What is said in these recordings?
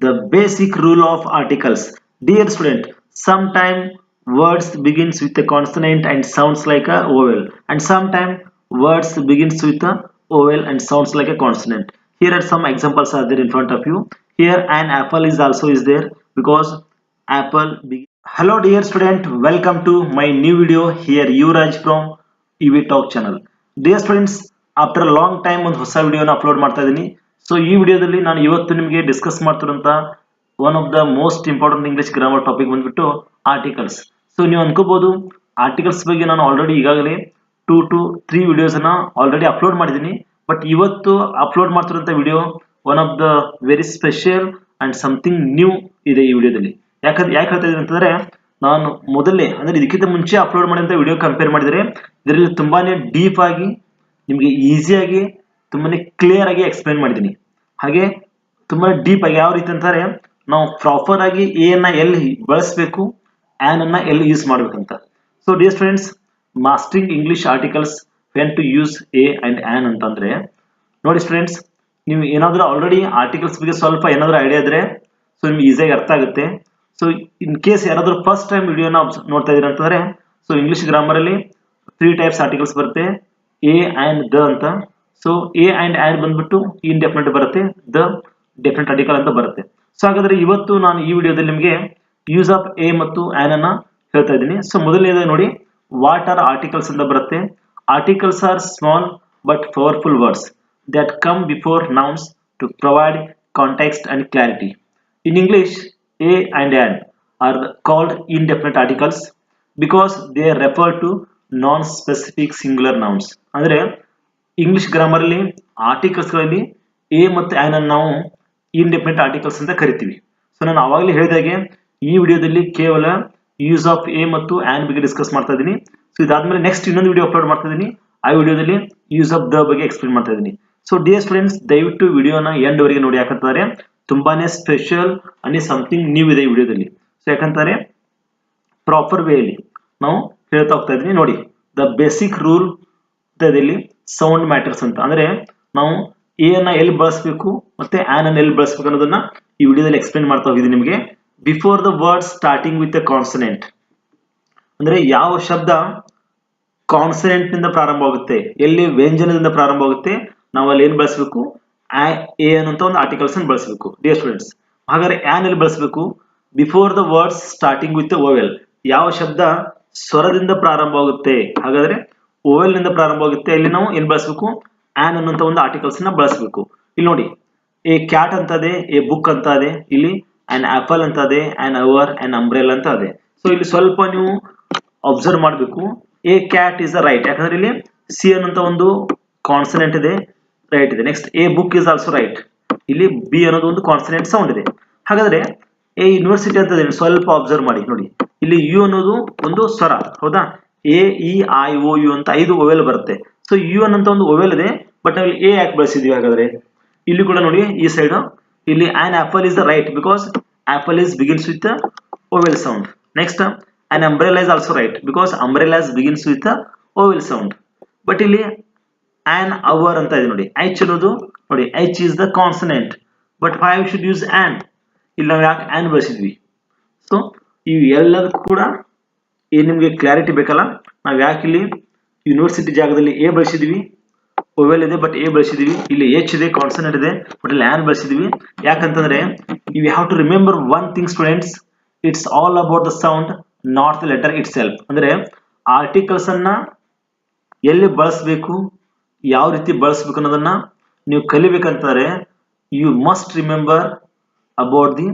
The basic rule of articles. Dear student, sometimes words begins with a consonant and sounds like a vowel, and sometimes words begins with a vowel and sounds like a consonant. Here are some examples are there in front of you. Here an apple is also is there because apple. Hello dear student, welcome to my new video. Here Yuvraj from EV Talk channel. Dear students, after a long time ಒಂದು ಹೊಸ ವಿಡಿಯೋನ upload ಮಾಡ್ತಾ ಇದ್ದೀನಿ. So ಈ ವಿಡಿಯೋದಲ್ಲಿ ನಾನು ಇವತ್ತು ನಿಮಗೆ ಡಿಸ್ಕಸ್ ಮಾಡ್ತಿರೋಂಥ one of the most important English grammar topic ಬಂದ್ಬಿಟ್ಟು ಆರ್ಟಿಕಲ್ಸ್. ಸೊ ನೀವು ಅನ್ಕೋಬಹುದು ಆರ್ಟಿಕಲ್ಸ್ ಬಗ್ಗೆ ನಾನು ಆಲ್ರೆಡಿ ಈಗಾಗಲೇ 2 to 3 ವಿಡಿಯೋಸ್ನ ಆಲ್ರೆಡಿ ಅಪ್ಲೋಡ್ ಮಾಡಿದ್ದೀನಿ. ಬಟ್ ಇವತ್ತು ಅಪ್ಲೋಡ್ ಮಾಡ್ತಿರೋಂಥ video one of the very special and something new ಇದೆ ಈ ವಿಡಿಯೋದಲ್ಲಿ. ಯಾಕೆ ಹೇಳ್ತಾ ಇದ್ದೀನಿ ಅಂತಂದ್ರೆ ನಾನು ಮೊದಲೇ ಅಂದ್ರೆ ಇದಕ್ಕಿಂತ ಮುಂಚೆ ಅಪ್ಲೋಡ್ ಮಾಡಿದಂಥ ವಿಡಿಯೋ ಕಂಪೇರ್ ಮಾಡಿದರೆ ಇದರಲ್ಲಿ ತುಂಬಾನೇ ಡೀಪ್ ಆಗಿ ನಿಮಗೆ ಈಸಿಯಾಗಿ ತುಂಬಾನೇ ಕ್ಲಿಯರ್ ಆಗಿ ಎಕ್ಸ್ಪ್ಲೈನ್ ಮಾಡಿದ್ದೀನಿ. ಹಾಗೆ ತುಂಬಾ ಡೀಪ್ ಆಗಿ ಯಾವ ರೀತಿ ಅಂತಾರೆ ನಾವು ಪ್ರಾಪರ್ ಆಗಿ ಎ ಅನ್ನ ಎಲ್ಲಿ ಬಳಸಬೇಕು, ಆನ್ ಅನ್ನ ಎಲ್ಲಿ ಯೂಸ್ ಮಾಡ್ಬೇಕಂತ. So dear students, mastering English articles when to use a and an ಅಂತಂದ್ರೆ ನೋಡಿ ಸ್ಟೂಡೆಂಟ್ಸ್, ನೀವು ಏನಾದರೂ ಆಲ್ರೆಡಿ ಆರ್ಟಿಕಲ್ಸ್ ಬಗ್ಗೆ ಸ್ವಲ್ಪ ಏನಾದರೂ ಐಡಿಯಾ ಇದ್ರೆ ಸೊ ನಿಮ್ಗೆ ಈಸಿಯಾಗಿ ಅರ್ಥ ಆಗುತ್ತೆ. ಸೊ ಇನ್ ಕೇಸ್ ಯಾರಾದರೂ ಫಸ್ಟ್ ಟೈಮ್ ವಿಡಿಯೋನ ನೋಡ್ತಾ ಇದ್ದೀರಾ ಅಂತಂದ್ರೆ ಸೊ ಇಂಗ್ಲಿಷ್ ಗ್ರಾಮರ್ ಅಲ್ಲಿ 3 ಟೈಪ್ಸ್ ಆರ್ಟಿಕಲ್ಸ್ ಬರುತ್ತೆ, ಎ ಅಂಡ್ ದ ಅಂತ. ಸೊ ಎ ಅಂಡ್ ಆನ್ ಬಂದ್ಬಿಟ್ಟು ಇನ್ಡೆಫಿನೆಟ್ ಬರುತ್ತೆ, ದ ಡೆಫಿನೆಟ್ ಆರ್ಟಿಕಲ್ ಅಂತ ಬರುತ್ತೆ. ಸೊ ಹಾಗಾದ್ರೆ ಇವತ್ತು ನಾನು ಈ ವಿಡಿಯೋದಲ್ಲಿ ನಿಮಗೆ ಯೂಸ್ ಆಫ್ ಎ ಮತ್ತು ಆನ್ ಅನ್ನ ಹೇಳ್ತಾ ಇದ್ದೀನಿ. ಸೊ ಮೊದಲನೇದು ನೋಡಿ, ವಾಟ್ ಆರ್ ಆರ್ಟಿಕಲ್ಸ್ ಅಂತ ಬರುತ್ತೆ. Articles are small but powerful words that come before nouns to provide context and clarity. In English, a and an are called indefinite articles because they refer to non-specific singular nouns. ಅಂದರೆ English grammar ಅಲ್ಲಿ articles ಗಳಲ್ಲಿ A ಮತ್ತು on ಅನ್ನು ನಾವು indefinite articles ಅಂತ ಕರಿತೀವಿ. So ನಾನು ಆವಾಗಲೇ ಹೇಳಿದಾಗೆ ಈ ವಿಡಿಯೋದಲ್ಲಿ ಕೇವಲ ಯೂಸ್ ಆಫ್ ಎ ಮತ್ತು ಆನ್ ಬಗ್ಗೆ ಡಿಸ್ಕಸ್ ಮಾಡ್ತಾ ಇದ್ದೀನಿ. ಸೊ ಇದಾದ್ಮೇಲೆ ನೆಕ್ಸ್ಟ್ ಇನ್ನೊಂದು ವಿಡಿಯೋ ಅಪ್ಲೋಡ್ ಮಾಡ್ತಾ ಇದ್ದೀನಿ, ಆ ವಿಡಿಯೋದಲ್ಲಿ ಯೂಸ್ ಆಫ್ ದ ಬಗ್ಗೆ ಎಕ್ಸ್ಪ್ಲೇನ್ ಮಾಡ್ತಾ ಇದ್ದೀನಿ. ಸೊ ಡಿಯರ್ ಸ್ಟೂಡೆಂಟ್ಸ್, ದಯವಿಟ್ಟು ವಿಡಿಯೋನ ಎಂಡ್ ವರೆಗೆ ನೋಡಿ, ಯಾಕಂತಾರೆ ತುಂಬಾನೇ ಸ್ಪೆಷಲ್ ಅಂಡ್ ಸಮಥಿಂಗ್ ನ್ಯೂ ಇದೆ ಈ ವಿಡಿಯೋದಲ್ಲಿ. ಸೊ ಯಾಕಂತಾರೆ ಪ್ರಾಪರ್ ವೇಲಿ ನಾವು ಹೇಳ್ತಾ ಹೋಗ್ತಾ ಇದ್ದೀನಿ. ನೋಡಿ, ದ ಬೇಸಿಕ್ ರೂಲ್ ಇಲ್ಲಿ ಸೌಂಡ್ ಮ್ಯಾಟರ್ಸ್ ಅಂತ. ಅಂದ್ರೆ ನಾವು ಎ ಅನ್ನ ಎಲ್ಲಿ ಬಳಸಬೇಕು ಮತ್ತೆ ಆನ್ ಅನ್ನ ಎಲ್ಲಿ ಬಳಸಬೇಕು ಅನ್ನೋದನ್ನ ಈ ವಿಡಿಯೋದಲ್ಲಿ ಎಕ್ಸ್ಪ್ಲೇನ್ ಮಾಡ್ತಾ ಹೋಗಿದ್ದೀನಿ ನಿಮಗೆ. Before the word starting with A consonant, ಅಂದ್ರೆ ಯಾವ ಶಬ್ದ ಕಾನ್ಸನೆಂಟ್ ನಿಂದ ಪ್ರಾರಂಭವಾಗುತ್ತೆ, ಎಲ್ಲಿ ವ್ಯಂಜನದಿಂದ ಪ್ರಾರಂಭವಾಗುತ್ತೆ, ನಾವು ಅಲ್ಲಿ ಏನ್ ಬಳಸಬೇಕು, ಎ ಅನ್ನುವಂತ ಒಂದು ಆರ್ಟಿಕಲ್ಸ್ ಅನ್ನು ಬಳಸಬೇಕು. ಡಿಯರ್ ಸ್ಟೂಡೆಂಟ್ಸ್, ಹಾಗಾದ್ರೆ ಆನ್ ಎಲ್ಲಿ ಬಳಸಬೇಕು, before the words starting with vowel. ಯಾವ ಶಬ್ದ ಸ್ವರದಿಂದ ಪ್ರಾರಂಭವಾಗುತ್ತೆ, ಹಾಗಾದ್ರೆ ಓವೆಲ್ ನಿಂದ ಪ್ರಾರಂಭವಾಗುತ್ತೆ, ಇಲ್ಲಿ ನಾವು ಏನ್ ಬಳಸಬೇಕು, ಆನ್ ಅನ್ನುವಂತ ಒಂದು ಆರ್ಟಿಕಲ್ಸ್ ನ ಬಳಸಬೇಕು. ಇಲ್ಲಿ ನೋಡಿ, ಎ ಕ್ಯಾಟ್ ಅಂತ ಇದೆ, ಎ ಬುಕ್ ಅಂತ ಇದೆ, ಇಲ್ಲಿ ಆನ್ ಆಪಲ್ ಅಂತ ಇದೆ, ಆನ್ ಅವರ್, ಆನ್ ಅಂಬ್ರೆಲ್ ಅಂತ ಇದೆ. ಸೊ ಇಲ್ಲಿ ಸ್ವಲ್ಪ ನೀವು ಅಬ್ಸರ್ವ್ ಮಾಡಬೇಕು. A cat is the right, ಯಾಕಂದ್ರೆ ಇಲ್ಲಿ ಸಿ ಅನ್ನುವಂತ ಒಂದು ಕಾನ್ಸನೆಂಟ್ ಇದೆ, ರೈಟ್ ಇದೆ. Next A book is also right, ಇಲ್ಲಿ ಬಿ ಅನ್ನೋದು ಒಂದು ಕಾನ್ಸನೆಂಟ್ ಸೌಂಡ್ ಇದೆ. ಹಾಗಾದ್ರೆ ಎ ಯೂನಿವರ್ಸಿಟಿ ಅಂತ ಇದೆ, ಸ್ವಲ್ಪ ಅಬ್ಸರ್ವ್ ಮಾಡಿ. ನೋಡಿ, ಇಲ್ಲಿ ಯು ಅನ್ನೋದು ಒಂದು ಸ್ವರ, ಹೌದಾ? A E I O U ಅಂತ 5 ಓವೆಲ್ ಬರುತ್ತೆ. ಸೊ ಯು ಅನ್ನೋಂತ ಒಂದು ಓವೆಲ್ ಇದೆ, ಬಟ್ ನಾವು ಎ ಯಾಕೆ ಬಳಸಿದ್ವಿ ಹಾಗಾದ್ರೆ? ಇಲ್ಲಿ ಕೂಡ ನೋಡಿ, ಈ ಸೈಡ್ ಇಲ್ಲಿ on apple is the right because apple is begins with vowel sound. Next an umbrella is also right because umbrella begins with a vowel sound. But ಇಲ್ಲಿ an hour ಅಂತ ಇದೆ ನೋಡಿ, h ಅನ್ನೋದು ನೋಡಿ, h is the consonant, but why we should use an? ಇಲ್ಲಿ ನಾವು ಯಾಕೆ an ಬಳಸಿದ್ವಿ? ಸೊ ಇವು ಎಲ್ಲದಕ್ಕೂ ಕೂಡ ನಿಮಗೆ ಕ್ಲಾರಿಟಿ ಬೇಕಲ್ಲ, ನಾವು ಯಾಕೆ ಇಲ್ಲಿ ಯೂನಿವರ್ಸಿಟಿ ಜಾಗದಲ್ಲಿ ಎ ಬಳಸಿದ್ವಿ, ಓವೆಲ್ ಇದೆ ಬಟ್ ಎ ಬಳಸಿದ್ವಿ, ಇಲ್ಲಿ h ಇದೆ ಕಾನ್ಸನೆಂಟ್ ಇದೆ ಬಟ್ ಇಲ್ಲಿ an ಬಳಸಿದ್ವಿ. ಯಾಕಂತಂದ್ರೆ you have to remember one thing students, it's all about the sound, not the letter itself. ಅಂದ್ರೆ ಆರ್ಟಿಕಲ್ಸ್ ಅನ್ನ ಎಲ್ಲಿ ಬಳಸಬೇಕು, ಯಾವ ರೀತಿ ಬಳಸಬೇಕು ಅನ್ನೋದನ್ನ ನೀವು ಕಲಿಬೇಕಂತಾರೆ you must remember about the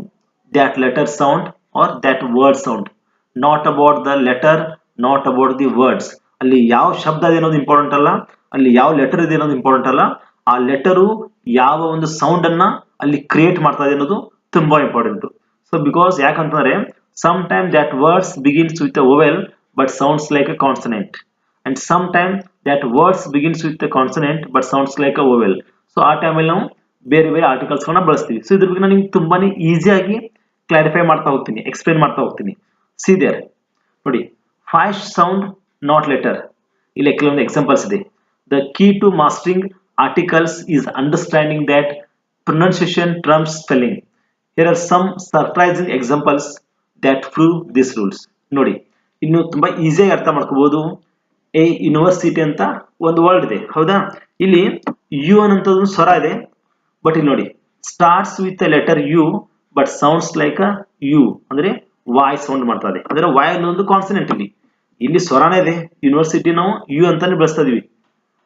that letter sound or that word sound, not about the letter, not about the words. ಅಲ್ಲಿ ಯಾವ ಶಬ್ದ ಇದೆ ಅನ್ನೋದು ಇಂಪಾರ್ಟೆಂಟ್ ಅಲ್ಲ, ಅಲ್ಲಿ ಯಾವ ಲೆಟರ್ ಇದೆ ಅನ್ನೋದು ಇಂಪಾರ್ಟೆಂಟ್ ಅಲ್ಲ, ಆ ಲೆಟರು ಯಾವ ಒಂದು ಸೌಂಡ್ ಅನ್ನ ಅಲ್ಲಿ ಕ್ರಿಯೇಟ್ ಮಾಡ್ತಾ ಇದೆ ಅನ್ನೋದು ತುಂಬಾ ಇಂಪಾರ್ಟೆಂಟ್. ಸೊ ಬಿಕಾಸ್ ಯಾಕಂತಂದ್ರೆ sometimes that words begins with a vowel but sounds like a consonant, and sometimes that words begins with a consonant but sounds like a vowel. So ಆ ಟೈಮಲ್ಲಿ ನಾವು ಬೇರೆ ಬೇರೆ ಆರ್ಟಿಕಲ್ಸ್ ಗಳನ್ನ ಬಳಸ್ತೀವಿ. ಸೊ ಇದ್ರ ಬಗ್ಗೆ ನಾನು ನಿಮ್ಗೆ ತುಂಬಾನೇ ಈಸಿಯಾಗಿ ಕ್ಲಾರಿಫೈ ಮಾಡ್ತಾ ಹೋಗ್ತೀನಿ, ಎಕ್ಸ್ಪ್ಲೇನ್ ಮಾಡ್ತಾ ಹೋಗ್ತೀನಿ. ಸಿ ದೇರ್ ನೋಡಿ, ಫಾಸ್ಟ್ ಸೌಂಡ್ ನಾಟ್ ಲೆಟರ್. ಇಲ್ಲಿ ಕೆಲವೊಂದು ಎಕ್ಸಾಂಪಲ್ಸ್ ಇದೆ. The key to mastering articles is understanding that pronunciation trumps spelling. Here are some surprising examples that prove these rules. ನೋಡಿ ಇನ್ನು ತುಂಬಾ ಈಸಿಯಾಗಿ ಅರ್ಥ ಮಾಡ್ಕೋಬಹುದು. ಎ ಯೂನಿವರ್ಸಿಟಿ ಅಂತ ಒಂದು ವರ್ಡ್ ಇದೆ ಹೌದಾ, ಇಲ್ಲಿ ಯು ಅನ್ನೋಂಥದ್ದು ಸ್ವರ ಇದೆ, ಬಟ್ ಇಲ್ಲಿ ನೋಡಿ starts with letter U but sounds like a U, ಅಂದ್ರೆ ವಾಯ್ ಸೌಂಡ್ ಮಾಡ್ತಾ ಇದೆ, ಅಂದ್ರೆ ವಾಯ್ ಅನ್ನೋದು ಕಾನ್ಸನೆಂಟ್. ಇಲ್ಲಿ ಸ್ವರನೇ ಇದೆ, ಯೂನಿವರ್ಸಿಟಿ ನಾವು ಯು ಅಂತಾನೆ ಬಳಸ್ತಾ ಇದೀವಿ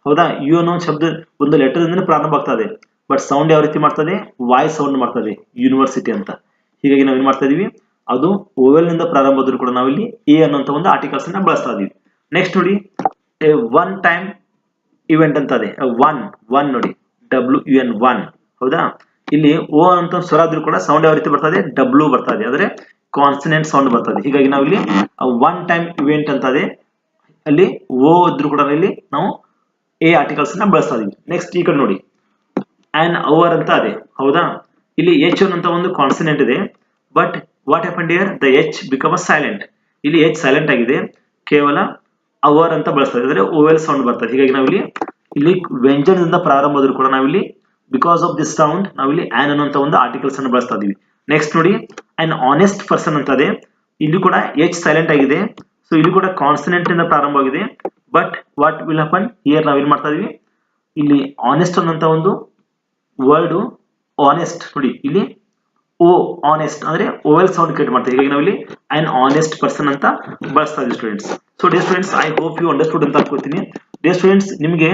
ಹೌದಾ. ಯು ಅನ್ನೋ ಶಬ್ದ ಒಂದು ಲೆಟರ್ ಇಂದನೇ ಪ್ರಾರಂಭ ಆಗ್ತಾ ಇದೆ, ಬಟ್ ಸೌಂಡ್ ಯಾವ ರೀತಿ ಮಾಡ್ತದೆ, ವಾಯ್ ಸೌಂಡ್ ಮಾಡ್ತದೆ ಯೂನಿವರ್ಸಿಟಿ ಅಂತ. ಹೀಗಾಗಿ ನಾವ್ ಏನ್ ಮಾಡ್ತಾ ಇದೀವಿ, ಅದು ಓವೆಲ್ ನಿಂದ ಪ್ರಾರಂಭ ಆದ್ರೂ ಕೂಡ ನಾವಿಲ್ಲಿ ಎ ಅನ್ನುವಂತ ಒಂದು ಆರ್ಟಿಕಲ್ಸ್ ಅನ್ನ ಬಳಸ್ತಾ ಇದೀವಿ. ನೆಕ್ಸ್ಟ್ ನೋಡಿ ಒನ್ ಟೈಮ್ ಇವೆಂಟ್ ಅಂತ ಇದೆ, ಒನ್ ನೋಡಿ WUN ಒನ್ ಹೌದಾ. ಇಲ್ಲಿ ಓ ಅಂತ ಸ್ವರ ಆದ್ರೂ ಕೂಡ ಸೌಂಡ್ ಯಾವ ರೀತಿ ಬರ್ತದೆ, ಡಬ್ಲ್ಯೂ ಬರ್ತಾ ಇದೆ, ಅಂದ್ರೆ ಕಾನ್ಸನೆಂಟ್ ಸೌಂಡ್ ಬರ್ತದೆ. ಹೀಗಾಗಿ ನಾವು ಇಲ್ಲಿ ಒನ್ ಟೈಮ್ ಇವೆಂಟ್ ಅಂತ ಇದೆ, ಅಲ್ಲಿ ಓ ಇದ್ರೂ ಕೂಡ ಇಲ್ಲಿ ನಾವು ಎ ಆರ್ಟಿಕಲ್ಸ್ ನ ಬಳಸ್ತಾ ಇದೀವಿ. ನೆಕ್ಸ್ಟ್ ಈ ಕಡೆ ನೋಡಿ ಆನ್ ಅವರ್ ಅಂತ ಇದೆ ಹೌದಾ, ಇಲ್ಲಿ ಎಚ್ ಅಂತ ಒಂದು ಕಾನ್ಸನೆಂಟ್ ಇದೆ, but what happened here, the H become a silent. ಇಲ್ಲಿ ಎಚ್ ಸೈಲೆಂಟ್ ಆಗಿದೆ, ಕೇವಲ ಅವರ್ ಅಂತ ಬಳಸ್ತಾ ಇದ್ರೆ ಓವೆಲ್ ಸೌಂಡ್ ಬರ್ತದೆ. ಹೀಗಾಗಿ ನಾವಿಲ್ಲಿ ಇಲ್ಲಿ ವ್ಯಂಜನದಿಂದ ಪ್ರಾರಂಭ ಆದ್ರೂ ಕೂಡ ನಾವಿಲ್ಲಿ ಬಿಕಾಸ್ ಆಫ್ ದಿಸ್ ಸೌಂಡ್ ನಾವಿಲ್ಲಿ ಆನ್ ಅನ್ನುವಂತ ಒಂದು ಆರ್ಟಿಕಲ್ಸ್ ಅನ್ನು ಬಳಸ್ತಾ ಇದೀವಿ. ನೆಕ್ಸ್ಟ್ ನೋಡಿ ಆನ್ ಆನೆಸ್ಟ್ ಪರ್ಸನ್ ಅಂತ ಇದೆ, ಇಲ್ಲಿ ಕೂಡ ಎಚ್ ಸೈಲೆಂಟ್ ಆಗಿದೆ, ಸೊ ಇಲ್ಲಿ ಕೂಡ ಕಾನ್ಸನೆಂಟ್ ಇಂದ ಪ್ರಾರಂಭವಾಗಿದೆ, but what will happen here ನಾವೇನ್ ಮಾಡ್ತಾ ಇದೀವಿ, ಇಲ್ಲಿ ಆನೆಸ್ಟ್ ಅನ್ನುವಂತ ಒಂದು ವರ್ಡ್ ಆನೆಸ್ಟ್ ನೋಡಿ, ಇಲ್ಲಿ ಓ ಆನೆಸ್ಟ್ ಅಂದ್ರೆ ಓವೆಲ್ ಸೌಂಡ್ ಕ್ರಿಯೇಟ್ ಮಾಡ್ತೀವಿ. ಹೀಗಾಗಿ ನಾವಿಲ್ಲಿ ಆನ್ ಆನೆಸ್ಟ್ ಪರ್ಸನ್ ಅಂತ ಬಳಸ್ತಾ ಇದೀವಿ students. So dear students, I hope you understood ಅಂತ ಅನ್ಕೋತೀನಿ. ಡಿಯರ್ ಸ್ಟೂಡೆಂಟ್ಸ್, ನಿಮಗೆ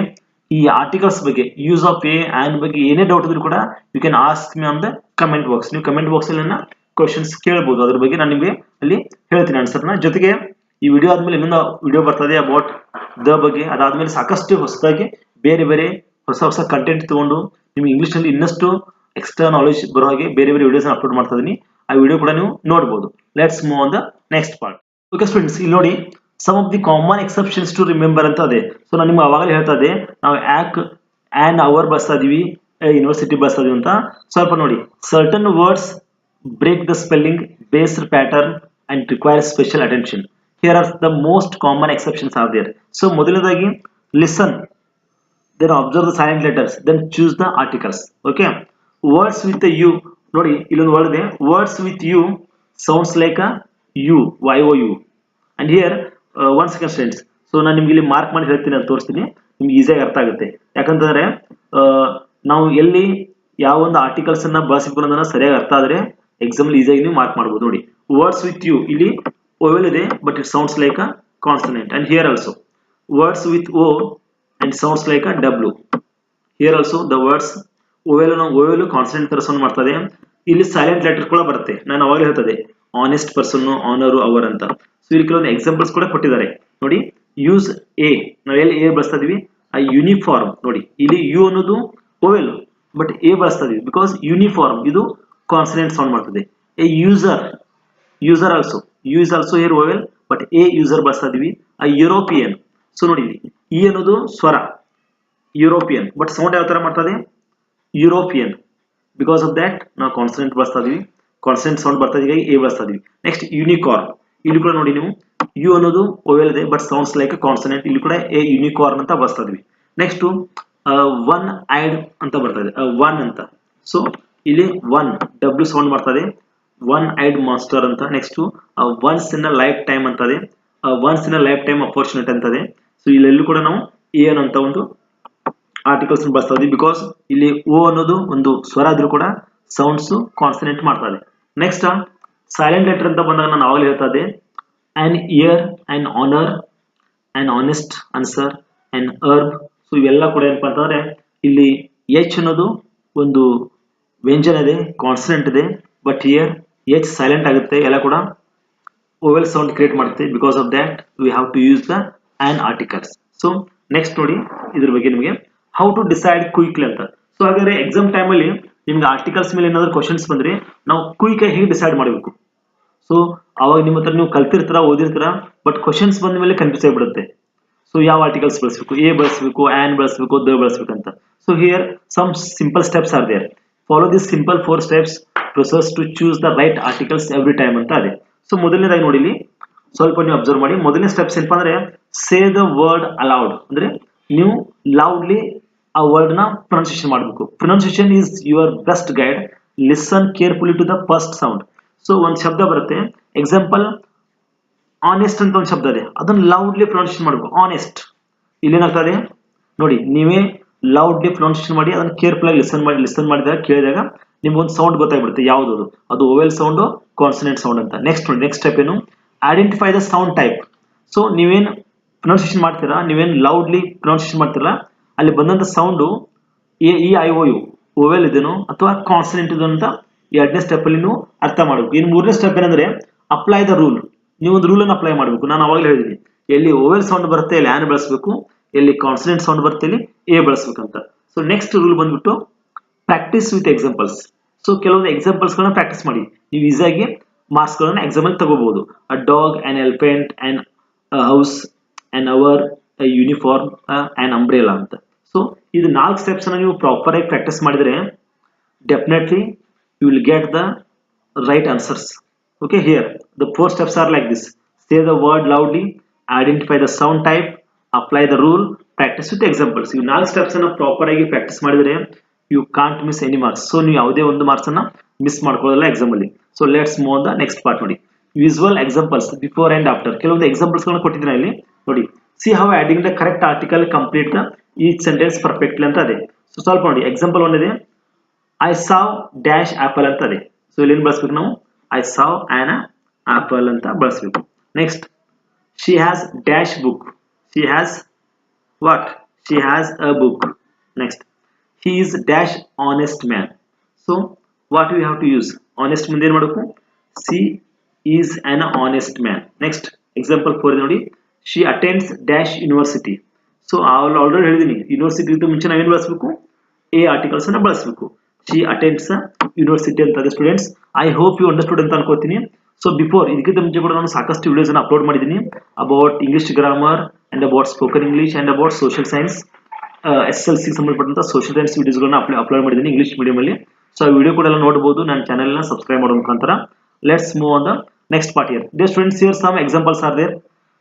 ಈ ಆರ್ಟಿಕಲ್ಸ್ ಬಗ್ಗೆ, ಯೂಸ್ ಆಫ್ ಎ ಆನ್ ಬಗ್ಗೆ ಏನೇ ಡೌಟ್ ಇದ್ರೂ ಕೂಡ you can ask me on the comment box. ನೀವು ಕಮೆಂಟ್ ಬಾಕ್ಸ್ ಅಲ್ಲಿ ನನ್ನ ಕ್ವಶನ್ಸ್ ಕೇಳಬಹುದು, ಅದ್ರ ಬಗ್ಗೆ ನಾನು ನಿಮಗೆ ಅಲ್ಲಿ ಹೇಳ್ತೀನಿ ಆನ್ಸರ್ನ. ಜೊತೆಗೆ ಈ ವಿಡಿಯೋ ಆದ್ಮೇಲೆ ಇನ್ನೊಂದು ವಿಡಿಯೋ ಬರ್ತದೆ ಅಬೌಟ್ ದ ಬಗ್ಗೆ, ಅದಾದ್ಮೇಲೆ ಸಾಕಷ್ಟು ಹೊಸದಾಗಿ ಬೇರೆ ಬೇರೆ ಹೊಸ ಕಂಟೆಂಟ್ ತಗೊಂಡು ನಿಮ್ಗೆ ಇಂಗ್ಲಿಷ್ ನಲ್ಲಿ ಇನ್ನಷ್ಟು ಎಕ್ಸ್ಟ್ರಾ ನಾಲೆಜ್ ಬರೋ ಹಾಗೆ ಬೇರೆ ಬೇರೆ ವಿಡಿಯೋಸ್ ಅಪ್ಲೋಡ್ ಮಾಡ್ತಾ ಇದೀನಿ. ಆ ವಿಡಿಯೋ ಕೂಡ ನೀವು ನೋಡಬಹುದು. Let's move on the next part. Okay students, ಇಲ್ಲಿ ನೋಡಿ some of the common exceptions to remember ಅಂತ ಇದೆ. ಸೊ ನಾನು ನಿಮ್ಗೆ ಅವಾಗಲೇ ಹೇಳ್ತಾ ಇದ್ದೆ, ನಾವು ಯಾಕೆ ಆನ್ ಅವರ್ ಬಳಸ್ತಾ ಇದೀವಿ, ಯೂನಿವರ್ಸಿಟಿ ಬಳಸ್ತಾ ಇದೀವಿ ಅಂತ. ಸ್ವಲ್ಪ ನೋಡಿ, certain words break the spelling based pattern and require special attention. Here are the most common exceptions are there. So ಮೊದಲನೇದಾಗಿ listen, then observe the silent letters, then choose the articles. Okay, words with the u ನೋಡಿ ಇಲ್ಲೊಂದು word ಇದೆ, words with u sounds like a u, you, and here one second students. So ನಾನು ನಿಮ್ಗೆ ಇಲ್ಲಿ mark ಮಾಡಿ ಹೇಳ್ತೀನಿ ಅಂತ ತೋರಿಸ್ತೀನಿ, ನಿಮ್ಗೆ ಈಸಿಯಾಗಿ ಅರ್ಥ ಆಗುತ್ತೆ. ಯಾಕಂತಂದ್ರೆ ನಾವು ಎಲ್ಲಿ ಯಾವ ಒಂದು ಆರ್ಟಿಕಲ್ಸ್ ಅನ್ನ ಬಳಸಬೇಕು ಅನ್ನೋದನ್ನ ಸರಿಯಾಗಿ ಅರ್ಥ ಆದ್ರೆ ಎಕ್ಸಾಮ್ ಅಲ್ಲಿ ಈಸಿಯಾಗಿ ನೀವು ಮಾರ್ಕ್ ಮಾಡಬಹುದು. ನೋಡಿ ವರ್ಡ್ಸ್ ವಿತ್ ಯು, ಇಲ್ಲಿ ಓವೆಲ್ ಇದೆ but it sounds like a consonant, and here also words with o and sounds like a w. Here also the words vowel consonant ತರ ಸೌಂಡ್ ಮಾಡ್ತದೆ. ಇಲ್ಲಿ ಸೈಲೆಂಟ್ ಲೆಟರ್ ಕೂಡ ಬರುತ್ತೆ, ನಾನು ಅವಾಗಲೇ ಹೇಳ್ತದೆ ಆನೆಸ್ಟ್ ಪರ್ಸನ್, ಆನರ್, ಅವರ್ ಅಂತ. ಸೊ ಇಲ್ಲಿ ಕೆಲವೊಂದು ಎಕ್ಸಾಂಪಲ್ಸ್ ಕೂಡ ಕೊಟ್ಟಿದ್ದಾರೆ ನೋಡಿ. ಯೂಸ್ ಎ, ನಾವೆಲ್ಲಿ ಎ ಬಳಸ್ತಾ ಇದೀವಿ, ಆ ಯೂನಿಫಾರ್ಮ್ ನೋಡಿ, ಇಲ್ಲಿ ಯು ಅನ್ನೋದು ಓವೆಲ್ ಬಟ್ ಎ ಬಳಸ್ತಾ ಇದೀವಿ ಬಿಕಾಸ್ ಯೂನಿಫಾರ್ಮ್ ಇದು ಕಾನ್ಸನೆಂಟ್ ಸೌಂಡ್ ಮಾಡ್ತದೆ. A user also, U is also here vowel but a user ಬಳಸ್ತಾ ಇದೀವಿ. ಆ ಯುರೋಪಿಯನ್, ಸೊ ನೋಡಿ ಇ ಅನ್ನೋದು ಸ್ವರ ಯುರೋಪಿಯನ್, ಬಟ್ ಸೌಂಡ್ ಯಾವ ತರ ಮಾಡ್ತದೆ, ಯುರೋಪಿಯನ್. ಬಿಕಾಸ್ ಆಫ್ ದಟ್ ನಾವು ಕಾನ್ಸನೆಂಟ್ ಬಳಸ್ತಾ ಇದೀವಿ, ಕಾನ್ಸನೆಂಟ್ ಸೌಂಡ್ ಬರ್ತಾ ಹೀಗಾಗಿ ಎ ಬಳಸ್ತಾ ಇದೀವಿ. ನೆಕ್ಸ್ಟ್ ಯೂನಿಕಾರ್ನ್, ಇಲ್ಲಿ ಕೂಡ ನೋಡಿ ನೀವು ಯು ಅನ್ನೋದು ಓವೆಲ್ ಇದೆ ಬಟ್ ಸೌಂಡ್ಸ್ ಲೈಕ್ ಕಾನ್ಸನೆಂಟ್, ಇಲ್ಲಿ ಕೂಡ ಎ ಯೂನಿಕಾರ್ನ್ ಅಂತ ಬಳಸ್ತಾ ಇದೀವಿ. ನೆಕ್ಸ್ಟ್ ಒನ್ ಐಡ್ ಅಂತ ಬರ್ತದೆ, ಒನ್ ಅಂತ. ಸೊ ಇಲ್ಲಿ ಒನ್ ಡಬ್ಲ್ಯೂ ಸೌಂಡ್ ಮಾಡ್ತದೆ, ಒನ್ ಐಡ್ ಮಾಸ್ಟರ್ ಅಂತ. Next once in a life time ಅಂತದೆ, once in a life time opportunity ಅಂತದೆ. ಸೊ ಇಲ್ಲೆಲ್ಲೂ ಕೂಡ ನಾವು ಎನ್ ಅಂತ ಒಂದು ಆರ್ಟಿಕಲ್ಸ್ ಬಳಸ್ತಾ ಇದೀವಿ ಬಿಕಾಸ್ ಇಲ್ಲಿ ಓ ಅನ್ನೋದು ಒಂದು ಸ್ವರ ಆದ್ರೂ ಕೂಡ ಸೌಂಡ್ಸ್ ಕಾನ್ಸನೆಂಟ್ ಮಾಡ್ತದೆ. ನೆಕ್ಸ್ಟ್ ಸೈಲೆಂಟ್ ಲೆಟರ್ ಅಂತ ಬಂದಾಗ ನಾನು ಅವಾಗಲೇ ಹೇಳ್ತಾ ಇದ್ದೆ an year, an honour, an honest answer, an herb. So ಇವೆಲ್ಲ ಕೂಡ ಏನಪ್ಪಾ ಅಂತಂದ್ರೆ ಇಲ್ಲಿ ಎಚ್ ಅನ್ನೋದು ಒಂದು ವ್ಯಂಜನ ಇದೆ, ಕಾನ್ಸನೆಂಟ್ ಇದೆ, ಬಟ್ ಹಿಯರ್ ಎಚ್ ಸೈಲೆಂಟ್ ಆಗುತ್ತೆ, ಎಲ್ಲ ಕೂಡ ಓವೆಲ್ ಸೌಂಡ್ ಕ್ರಿಯೇಟ್ ಮಾಡುತ್ತೆ. Because of that we have to use the an articles. So next ನೋಡಿ ಇದ್ರ ಬಗ್ಗೆ ನಿಮಗೆ ಹೌ ಟು ಡಿಸೈಡ್ ಕ್ವಿಕ್ಲಿ ಅಂತ. ಸೊ ಹಾಗಾದ್ರೆ ಎಕ್ಸಾಮ್ ಟೈಮ್ ಅಲ್ಲಿ ನಿಮ್ಗೆ ಆರ್ಟಿಕಲ್ಸ್ ಮೇಲೆ ಏನಾದ್ರು ಕ್ವಶನ್ಸ್ ಬಂದ್ರೆ ನಾವು ಕ್ವಿಕ್ ಆಗಿ ಹೇಗೆ ಡಿಸೈಡ್ ಮಾಡಬೇಕು. ಸೊ ಅವಾಗ ನಿಮ್ಮ ಹತ್ರ ನೀವು ಕಲ್ತಿರ್ತೀರಾ, ಓದಿರ್ತೀರಾ, ಬಟ್ ಕ್ವಶನ್ಸ್ ಬಂದ ಮೇಲೆ ಕನ್ಫ್ಯೂಸ್ ಆಗಿಬಿಡುತ್ತೆ. ಸೊ ಯಾವ ಆರ್ಟಿಕಲ್ಸ್ ಬಳಸಬೇಕು, ಎ ಬಳಸಬೇಕು, ಆನ್ ಬಳಸಬೇಕು, ದ ಬಳಸಬೇಕಂತ. So here some simple steps are there. Follow this simple 4 steps process to choose the right articles every time ಅಂತ ಇದೆ. ಸೊ ಮೊದಲನೇದಾಗಿ ನೋಡಿ ಇಲ್ಲಿ ಸ್ವಲ್ಪ ನೀವು ಅಬ್ಸರ್ವ್ ಮಾಡಿ. ಮೊದಲನೇ ಸ್ಟೆಪ್ಸ್ ಏನಪ್ಪಾ ಅಂದ್ರೆ ಸೇ ದ ವರ್ಡ್ ಅಲೌಡ್, ಅಂದ್ರೆ ನೀವು ಲೌಡ್ಲಿ ಆ ವರ್ಡ್ ನ ಪ್ರೊನೌನ್ಸಿಯೇಷನ್ ಮಾಡಬೇಕು. Pronunciation is your best guide listen carefully to the first sound. So ಒಂದು ಶಬ್ದ ಬರುತ್ತೆ, ಎಕ್ಸಾಂಪಲ್ ಆನೆಸ್ಟ್ ಅಂತ ಒಂದು ಶಬ್ದ ಇದೆ, ಅದನ್ನ ಲೌಡ್ಲಿ ಪ್ರೊನೌನ್ಸಿಯೇಷನ್ ಮಾಡಬೇಕು. ಆನೆಸ್ಟ್ ಇಲ್ಲೇನಾಗ್ತದೆ ನೋಡಿ, ನೀವೇ ಲೌಡ್ಲಿ ಪ್ರೊನೌನ್ಸಿಯೇಷನ್ ಮಾಡಿ ಅದನ್ನ ಕೇರ್ಫುಲ್ ಆಗಿ ಲಿಸನ್ ಮಾಡಿದಾಗ ಕೇಳಿದಾಗ ನಿಮ್ಗೊಂದು ಸೌಂಡ್ ಗೊತ್ತಾಗ್ಬಿಡುತ್ತೆ ಯಾವುದು ಅದು ಓವೆಲ್ ಸೌಂಡ್ ಕಾನ್ಸನೆಂಟ್ ಸೌಂಡ್ ಅಂತ. ನೆಕ್ಸ್ಟ್ ಸ್ಟೆಪ್ ಏನು, identify the sound type. So ನೀವೇನು ಪ್ರೊನೌನ್ಸಿಯೇಷನ್ ಮಾಡ್ತೀರಾ, ನೀವೇನು ಲೌಡ್ಲಿ ಪ್ರೊನೌನ್ಸಿಯೇಷನ್ ಮಾಡ್ತೀರಾ, ಅಲ್ಲಿ ಬಂದಂತ ಸೌಂಡು ಎ-ಇ-ಐ-ಓ-ಯು ಓವೆಲ್ ಇದೇನೋ ಅಥವಾ ಕಾನ್ಸನೆಂಟ್ ಇದೆ ಅಂತ ಎರಡನೇ ಸ್ಟೆಪ್ ಅಲ್ಲಿ ನೀವು ಅರ್ಥ ಮಾಡಬೇಕು. ಇನ್ನು ಮೂರನೇ ಸ್ಟೆಪ್ ಏನಂದ್ರೆ ಅಪ್ಲೈ ದ ರೂಲ್. ನೀವು ಒಂದು ರೂಲ್ ಅನ್ನು ಅಪ್ಲೈ ಮಾಡಬೇಕು. ನಾನು ಅವಾಗಲೇ ಹೇಳಿದ್ದೀನಿ, ಎಲ್ಲಿ ಓವೆಲ್ ಸೌಂಡ್ ಬರುತ್ತೆ ಅಲ್ಲಿ ಆನ್ ಬಳಸಬೇಕು, ಎಲ್ಲಿ ಕಾನ್ಸನೆಂಟ್ ಸೌಂಡ್ ಬರುತ್ತೆ ಅಲ್ಲಿ ಎ ಬಳಸಬೇಕಂತ. ಸೊ ನೆಕ್ಸ್ಟ್ ರೂಲ್ ಬಂದ್ಬಿಟ್ಟು ಪ್ರಾಕ್ಟೀಸ್ ವಿತ್ ಎಕ್ಸಾಂಪಲ್ಸ್. ಸೊ ಕೆಲವೊಂದು ಎಕ್ಸಾಂಪಲ್ಸ್ ಗಳನ್ನ ಪ್ರಾಕ್ಟೀಸ್ ಮಾಡಿ, ನೀವು ಈಸಿಯಾಗಿ ಮಾರ್ಕ್ಸ್ ಗಳನ್ನ ಎಕ್ಸಾಮ್ ಅಲ್ಲಿ ತಗೋಬಹುದು. A dog, an elephant, an house, an hour, uniform, an umbrella ಅಂತ. ಸೊ ಇದು 4 ಸ್ಟೆಪ್ಸ್ ಅನ್ನ ನೀವು ಪ್ರಾಪರ್ ಆಗಿ ಪ್ರಾಕ್ಟೀಸ್ ಮಾಡಿದ್ರೆ definitely you will get the right answers. Okay, here the 4 steps are like this: say the word loudly, identify the sound type, apply the rule, practice with examples. You 4 steps ಅನ್ನು proper ಆಗಿ practice ಮಾಡಿದ್ರೆ you can't miss any marks. So ನೀವು ಯಾವುದೇ ಒಂದು marks ಅನ್ನ miss ಮಾಡ್ಕೊಳ್ಳಲ್ಲ exam ಅಲ್ಲಿ. So let's move on the next part. ನೋಡಿ, visual examples before and after. ಕೆಲವೊಂದು ಎಕ್ಸಾಂಪಲ್ಸ್ ಗಳನ್ನ ಕೊಟ್ಟಿದ್ದೀನಿ ಇಲ್ಲಿ ನೋಡಿ. See how adding the correct article complete the each sentence perfectly ಅಂತ ಇದೆ. ಸೊ ಸ್ವಲ್ಪ ನೋಡಿ, ಎಕ್ಸಾಂಪಲ್ 1 ಇದೆ, ಐ ಸಾವ್ ಡ್ಯಾಶ್ ಆಪಲ್ ಅಂತ ಇದೆ. ಸೊ ಇಲ್ಲಿ ಏನು ಬಳಸಬೇಕು ನಾವು, ಐ ಸಾವ್ ಆನ್ ಆಪಲ್ ಅಂತ ಬಳಸಬೇಕು. Next, she has dash book. She has what, she has a book. Next, he is dash honest man. So what we have to use, honest ಮುಂದೆ ಏನು ಮಾಡಬೇಕು, she is an honest man. next example 4 ನೋಡಿ, she attends dash university. So already ಹೇಳಿದೀನಿ, university ಮುಂಚೆ ನಾವೇನು ಬಳಸಬೇಕು, a articles ಅನ್ನ ಬಳಸಬೇಕು. she attends ಯೂನಿವರ್ಸಿಟಿ ಅಂತ. Students, I hope you understood ಅಂತ ಅನ್ಕೋತೀನಿ. ಸೊ ಬಿಫೋರ್ ಇದಕ್ಕಿಂತ ಮುಂಚೆ ಕೂಡ ನಾನು ಸಾಕಷ್ಟು ವಿಡಿಯೋಸ್ ಅನ್ನು ಅಪ್ಲೋಡ್ ಮಾಡಿದ್ದೀನಿ about English grammar and about spoken English and about social science, SSLC ಸಂಬಂಧಪಟ್ಟಂತ ಸೋಷಿಯಲ್ ಸೈನ್ಸ್ ವಿಡಿಯೋಸ್ಗಳನ್ನ ಅಪ್ಲೋಡ್ ಮಾಡಿದ್ದೀನಿ ಇಂಗ್ಲಿಷ್ ಮೀಡಿಯಂ ಅಲ್ಲಿ. ಸೊ ಆ ವಿಡಿಯೋ ಕೂಡ ಎಲ್ಲ ನೋಡಬಹುದು ನನ್ನ ಚಾನೆಲ್ ನ ಸಬ್ಸ್ಕ್ರೈಬ್ ಮಾಡೋ ಮುಖಾಂತರ. Let's move on the next part here. Dear students, here some examples are there.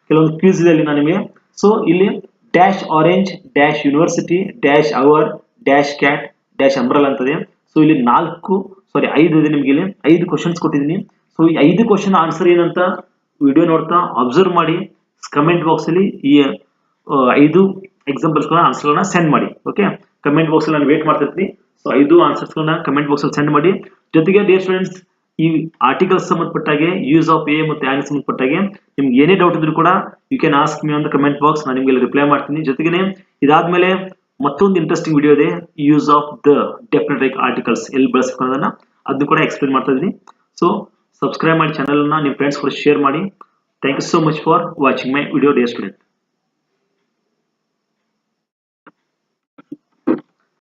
ಕೆಲವೊಂದು ಕ್ವಿಜ್ ಇದೆ ಅಲ್ಲಿ ನಿಮಗೆ. ಸೊ ಇಲ್ಲಿ dash orange, dash university, dash hour, dash cat, dash umbrella ಅಂತದೆ. ಸೊ ಇಲ್ಲಿ 5 ಇದೆ ನಿಮಗೆ. ಇಲ್ಲಿ 5 ಕ್ವಶನ್ಸ್ ಕೊಟ್ಟಿದ್ದೀನಿ. ಸೊ ಈ 5 ಕ್ವಶನ್ ಆನ್ಸರ್ ಏನಂತ ವಿಡಿಯೋ ನೋಡ್ತಾ ಅಬ್ಸರ್ವ್ ಮಾಡಿ ಕಮೆಂಟ್ ಬಾಕ್ಸ್ ಅಲ್ಲಿ ಈ 5 ಎಕ್ಸಾಂಪಲ್ಸ್ ಗಳನ್ನ ಆನ್ಸರ್ ಗಳನ್ನ ಸೆಂಡ್ ಮಾಡಿ. ಓಕೆ, ಕಮೆಂಟ್ ಬಾಕ್ಸ್ ಅಲ್ಲಿ ನಾನು ವೇಟ್ ಮಾಡ್ತಿರ್ತೀನಿ. ಸೊ 5 ಆನ್ಸರ್ಸ್ ಗಳನ್ನ ಕಮೆಂಟ್ ಬಾಕ್ಸ್ ಅಲ್ಲಿ ಸೆಂಡ್ ಮಾಡಿ. ಜೊತೆಗೆ ಡಿಯರ್ ಸ್ಟೂಡೆಂಟ್ಸ್, ಈ ಆರ್ಟಿಕಲ್ಸ್ ಸಂಬಂಧಪಟ್ಟಾಗೆ, ಯೂಸ್ ಆಫ್ ಎ ಮತ್ತು ಆನ್ ಸಂಬಂಧಪಟ್ಟಾಗೆ ನಿಮ್ಗೆ ಏನೇ ಡೌಟ್ ಇದ್ರು ಕೂಡ you can ask me on the comment box. ನಾನು ನಿಮಗೆ ರಿಪ್ಲೈ ಮಾಡ್ತೀನಿ. ಜೊತೆಗೆ ಇದಾದ್ಮೇಲೆ ಮತ್ತೊಂದು ಇಂಟ್ರೆಸ್ಟಿಂಗ್ ವಿಡಿಯೋ ಇದೆ, use of the definite articles ಎಲ್ಲಿ ಬಳಸಬೇಕು ಅನ್ನೋದನ್ನ ಅದನ್ನು ಕೂಡ ಎಕ್ಸ್ಪ್ಲೇನ್ ಮಾಡ್ತಾ ಇದ್ದೀನಿ. ಸೊ ಸಬ್ಸ್ಕ್ರೈಬ್ ಮಾಡಿ ಚಾನಲ್ ಅನ್ನ, ನಿಮ್ಮ ಫ್ರೆಂಡ್ಸ್ ಕೂಡ ಶೇರ್ ಮಾಡಿ. Thank you so much for watching my video dear student.